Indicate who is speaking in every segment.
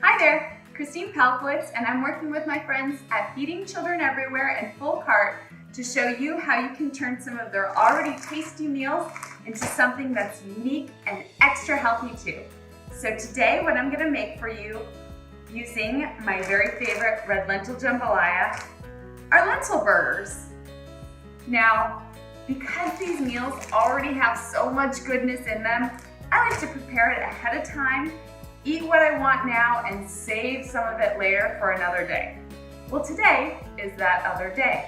Speaker 1: Hi there, Kristine and I'm working with my friends at Feeding Children Everywhere and Full Cart to show you how you can turn some of their already tasty meals into something that's unique and extra healthy too. So today what I'm gonna make for you using my very favorite Red Lentil Jambalaya are lentil burgers. Now, because these meals already have so much goodness in them, I like to prepare it ahead of time, eat what I want now, and save some of it later for another day. Well, today is that other day.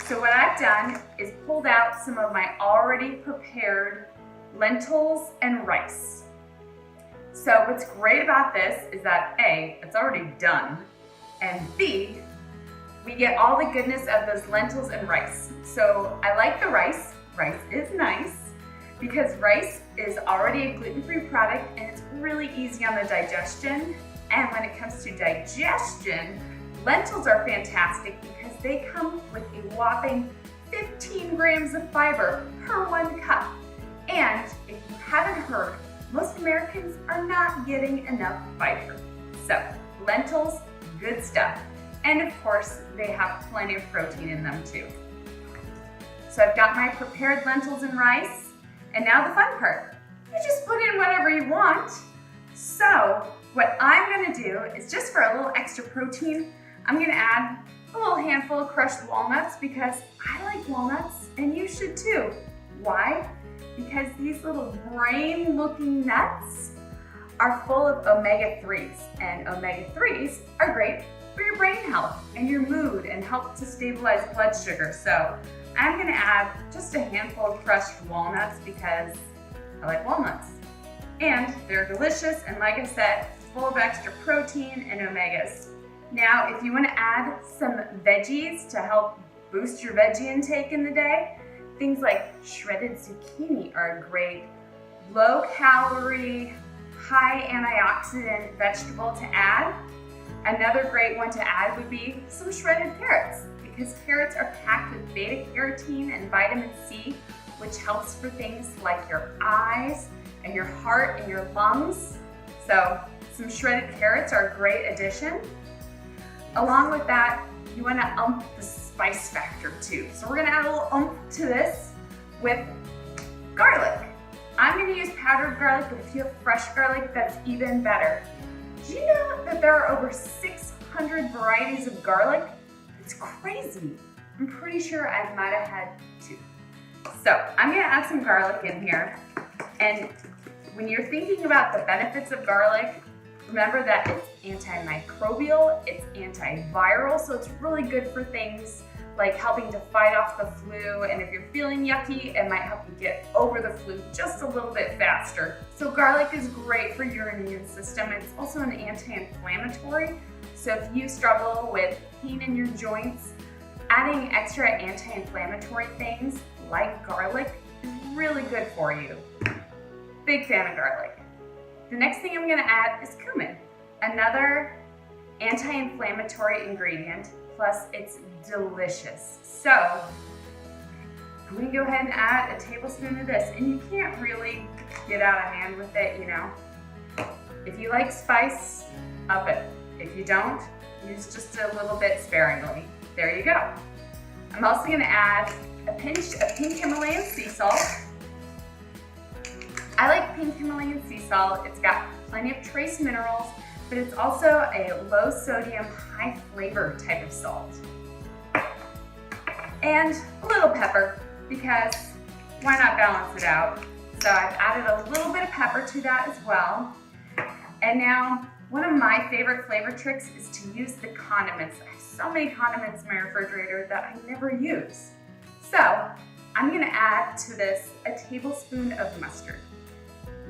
Speaker 1: So what I've done is pulled out some of my already prepared lentils and rice. So what's great about this is that A, it's already done, and B, we get all the goodness of those lentils and rice. So I like the rice. Rice is nice because rice is already a gluten-free product and it's really easy on the digestion. And when it comes to digestion, lentils are fantastic because they come with a whopping 15 grams of fiber per 1 cup. And if you haven't heard, most Americans are not getting enough fiber. So lentils, good stuff. And of course, they have plenty of protein in them too. So I've got my prepared lentils and rice, and now the fun part. You just put in whatever you want. So what I'm gonna do is just for a little extra protein, I'm gonna add a little handful of crushed walnuts because I like walnuts and you should too. Why? Because these little brain-looking nuts are full of omega-3s, and omega-3s are great for your brain health and your mood and help to stabilize blood sugar. So I'm gonna add just a handful of crushed walnuts because I like walnuts. And they're delicious, and like I said, full of extra protein and omegas. Now, if you wanna add some veggies to help boost your veggie intake in the day, things like shredded zucchini are a great low-calorie, high antioxidant vegetable to add. Another great one to add would be some shredded carrots because carrots are packed with beta-carotene and vitamin C, which helps for things like your eyes and your heart and your lungs. So some shredded carrots are a great addition. Along with that, you want to ump the spice factor too. So we're going to add a little ump to this with garlic. I'm going to use powdered garlic, but if you have fresh garlic, that's even better. Do you know that there are over 600 varieties of garlic? It's crazy. I'm pretty sure I might have had 2. So I'm gonna add some garlic in here. And when you're thinking about the benefits of garlic, remember that it's antimicrobial, it's antiviral, so it's really good for things like helping to fight off the flu, and if you're feeling yucky, it might help you get over the flu just a little bit faster. So garlic is great for your immune system. It's also an anti-inflammatory. So if you struggle with pain in your joints, adding extra anti-inflammatory things like garlic is really good for you. Big fan of garlic. The next thing I'm gonna add is cumin, another anti-inflammatory ingredient. Plus, it's delicious. So, I'm gonna go ahead and add a tablespoon of this, and you can't really get out of hand with it, you know. If you like spice, up it. If you don't, use just a little bit sparingly. There you go. I'm also gonna add a pinch of pink Himalayan sea salt. I like pink Himalayan sea salt. It's got plenty of trace minerals, but it's also a low sodium, high flavor type of salt. And a little pepper, because why not balance it out? So I've added a little bit of pepper to that as well. And now, one of my favorite flavor tricks is to use the condiments. I have so many condiments in my refrigerator that I never use. So I'm gonna add to this a tablespoon of mustard.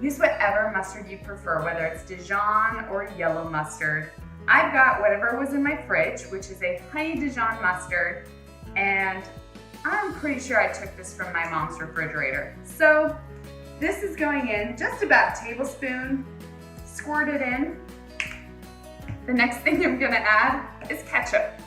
Speaker 1: Use whatever mustard you prefer, whether it's Dijon or yellow mustard. I've got whatever was in my fridge, which is a honey Dijon mustard, and I'm pretty sure I took this from my mom's refrigerator. So this is going in just about a tablespoon, squirt it in. The next thing I'm gonna add is ketchup.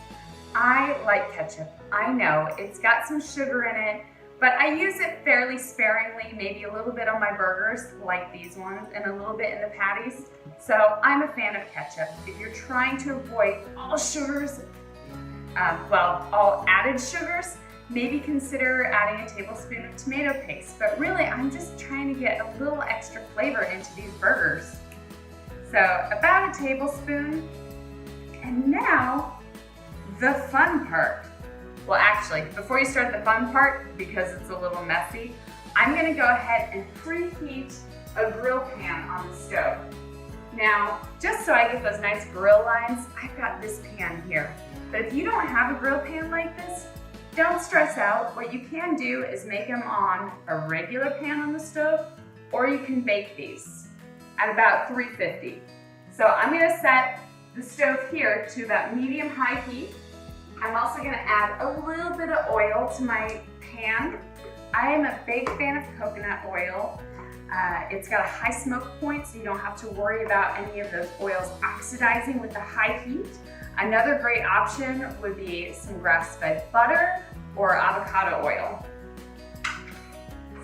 Speaker 1: I like ketchup. I know it's got some sugar in it, but I use it fairly sparingly, maybe a little bit on my burgers, like these ones, and a little bit in the patties. So I'm a fan of ketchup. If you're trying to avoid all sugars, all added sugars, maybe consider adding a tablespoon of tomato paste. But really, I'm just trying to get a little extra flavor into these burgers. So about a tablespoon. And now, the fun part. Well, actually, before you start the fun part, because it's a little messy, I'm gonna go ahead and preheat a grill pan on the stove. Now, just so I get those nice grill lines, I've got this pan here. But if you don't have a grill pan like this, don't stress out. What you can do is make them on a regular pan on the stove, or you can bake these at about 350. So I'm gonna set the stove here to about medium-high heat. I'm also gonna add a little bit of oil to my pan. I am a big fan of coconut oil. It's got a high smoke point, so you don't have to worry about any of those oils oxidizing with the high heat. Another great option would be some grass-fed butter or avocado oil.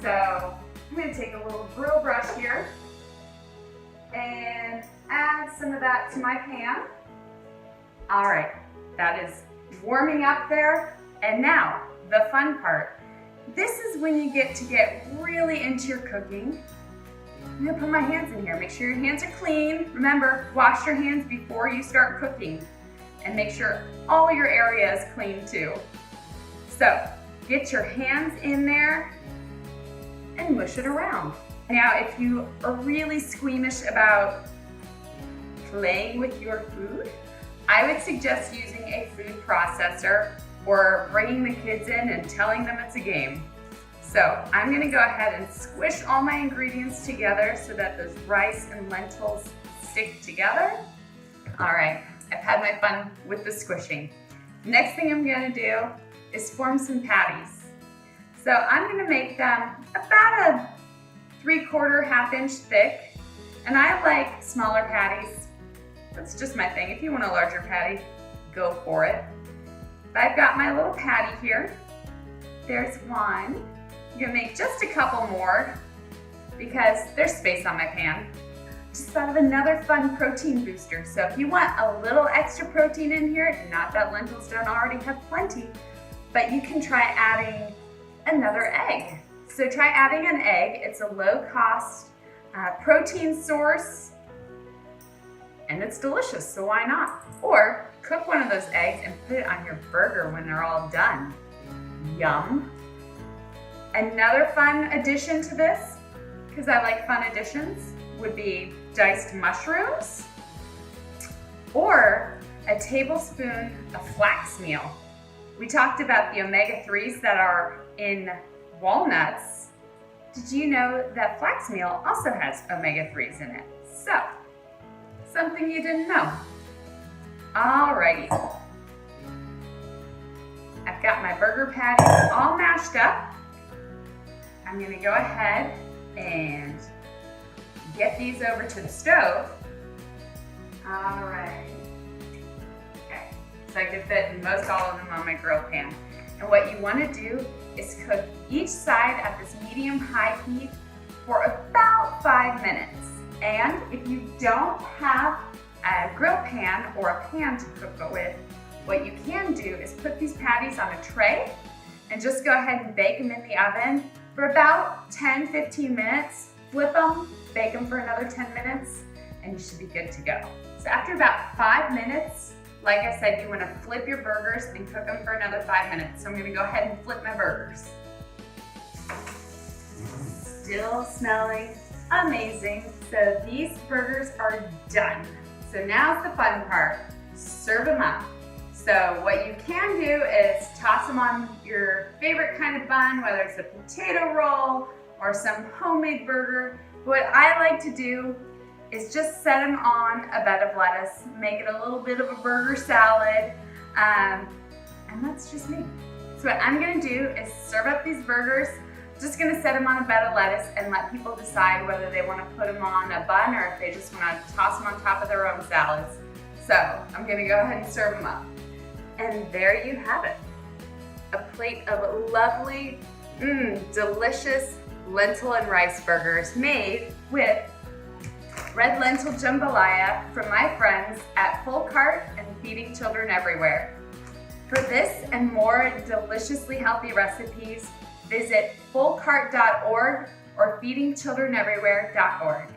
Speaker 1: So I'm gonna take a little grill brush here and add some of that to my pan. All right, that is warming up there. And now, the fun part. This is when you get really into your cooking. I'm gonna put my hands in here. Make sure your hands are clean. Remember, wash your hands before you start cooking. And make sure all your area is clean too. So, get your hands in there and mush it around. Now, if you are really squeamish about playing with your food, I would suggest using a food processor or bringing the kids in and telling them it's a game. So I'm gonna go ahead and squish all my ingredients together so that those rice and lentils stick together. All right, I've had my fun with the squishing. Next thing I'm gonna do is form some patties. So I'm gonna make them about a 3/4 half-inch thick, and I like smaller patties. That's just my thing. If you want a larger patty, go for it. But I've got my little patty here. There's one. I'm gonna make just a couple more because there's space on my pan. Just thought of another fun protein booster. So if you want a little extra protein in here, not that lentils don't already have plenty, but you can try adding another egg. So try adding an egg. It's a low-cost protein source, and it's delicious, so why not? Or cook one of those eggs and put it on your burger when they're all done. Yum. Another fun addition to this, because I like fun additions, would be diced mushrooms or a tablespoon of flax meal. We talked about the omega-3s that are in walnuts. Did you know that flax meal also has omega-3s in it? So, something you didn't know. Alrighty. I've got my burger patties all mashed up. I'm gonna go ahead and get these over to the stove. All right. Okay, so I can fit most all of them on my grill pan. And what you wanna do is cook each side at this medium-high heat for about 5 minutes. And if you don't have a grill pan or a pan to cook it with, what you can do is put these patties on a tray and just go ahead and bake them in the oven for about 10-15 minutes. Flip them, bake them for another 10 minutes, and you should be good to go. So after about 5 minutes, like I said, you want to flip your burgers and cook them for another 5 minutes. So I'm going to go ahead and flip my burgers. Still smelling amazing. So these burgers are done. So now's the fun part. Serve them up. So what you can do is toss them on your favorite kind of bun, whether it's a potato roll or some homemade burger. What I like to do is just set them on a bed of lettuce, make it a little bit of a burger salad, and that's just me. So what I'm gonna do is serve up these burgers. Just gonna set them on a bed of lettuce and let people decide whether they wanna put them on a bun or if they just wanna toss them on top of their own salads. So I'm gonna go ahead and serve them up. And there you have it. A plate of lovely Delicious lentil and rice burgers made with Red Lentil Jambalaya from my friends at Full Cart and Feeding Children Everywhere. For this and more deliciously healthy recipes, visit fullcart.org or feedingchildreneverywhere.org.